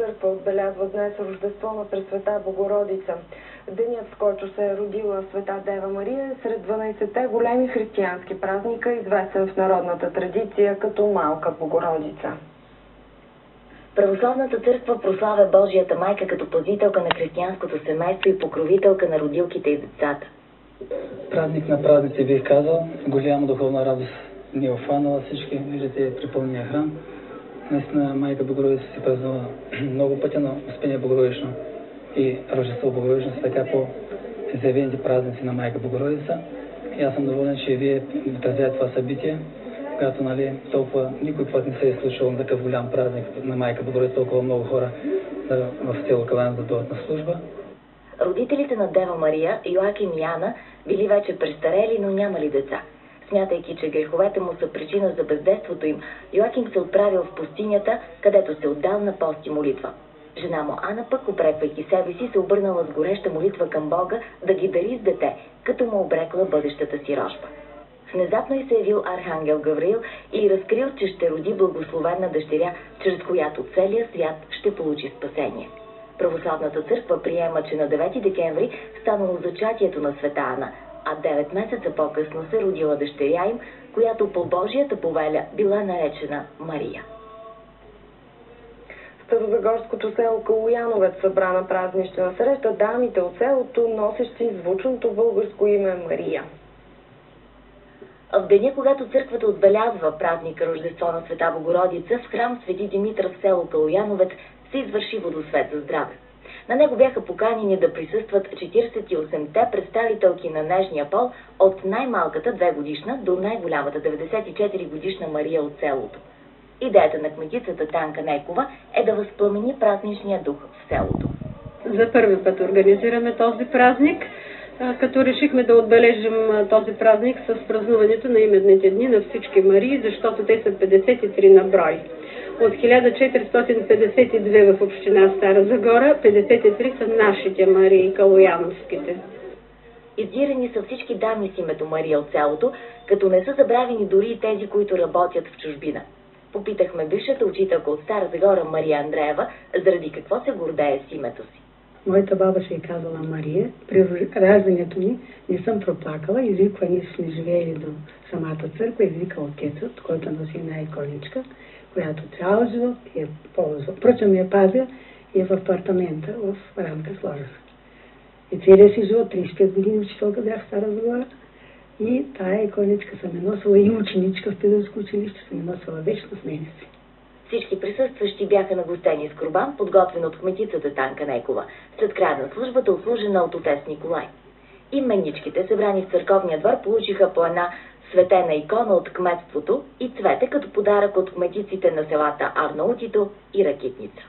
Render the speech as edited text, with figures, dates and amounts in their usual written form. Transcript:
църква отбелязва днес Рождество на Пресвета Богородица. Денят, в който се е родила Света Дева Мария, е сред 12-те големи християнски празника, известен в народната традиция като Малка Богородица. Православната църква прославя Божията майка като пазителка на християнското семейство и покровителка на родилките и децата. Празник на празници, бих казал. Голяма духовна радост ни е офанала всички. Виждате припълнения храм. Наистина майка Богородица се празнува много пъти, но Успение Богородично и Рождество Богородично са така по-изявените празници на майка Богородица. И аз съм доволен, че вие отразявате това събитие, когато толкова никой път не се е случвал на такъв голям празник на майка Богородица, толкова много хора в село Калаян да дойдат на служба. Родителите на Дева Мария, Йоаким и Ана, били вече престарели, но нямали деца. Смятайки, че греховете му са причина за бездетството им, Йоаким се отправил в пустинята, където се отдал на пост и молитва. Жена му Ана пък, упреквайки себе си, се обърнала с гореща молитва към Бога да ги дари с дете, като му обрекла бъдещата си рожба. Внезапно й се явил архангел Гавриил и разкрил, че ще роди благословена дъщеря, чрез която целият свят ще получи спасение. Православната църква приема, че на 9 декември станало зачатието на Света Ана, а 9 месеца по-късно се родила дъщеря им, която по Божията повеля била наречена Мария. В Старозагорското село Калояновец събра на празнична среща дамите от селото, носещи звучното българско име Мария. В деня, когато църквата отбелязва празника Рождество на Света Богородица, в храм Свети Димитър в село Калояновец се извърши водосвет за здраве. На него бяха поканени да присъстват 48-те представителки на нежния пол, от най-малката 2-годишна до най-голямата 94-годишна Мария от селото. Идеята на кметицата Танка Нейкова е да възпламени празничния дух в селото. За първи път организираме този празник, като решихме да отбележим този празник с празнуването на именните дни на всички Марии, защото те са 53 на брой. От 1452 в община Стара Загора, 53 са нашите Марии, калояновските. Издирани са всички дами с името Мария от селото, като не са забравени дори и тези, които работят в чужбина. Попитахме бившата учителка от Стара Загора Мария Андреева, заради какво се гордее с името си. Моята баба ще е казала Мария. При раждането ми не съм проплакала. Извиква, ние сме живеели до самата църква, извика отецът, който носи една иконичка, която цял живот е ползвал. Впрочем я пазя и е в апартамента в рамка сложена. И целия си живот, 35 години учителка бях в Стара Загора, и тая иконичка съм е носила, и ученичка в педагогско училище съм е носила вечно с мене си. Всички присъстващи бяха нагостени с курбан, подготвен от кметицата Танка Нейкова, след края на службата, услужена от отец Николай. Именничките, събрани в църковния двор, получиха по една светена икона от кметството и цвете като подарък от кметиците на селата Арнаутито и Ракитница.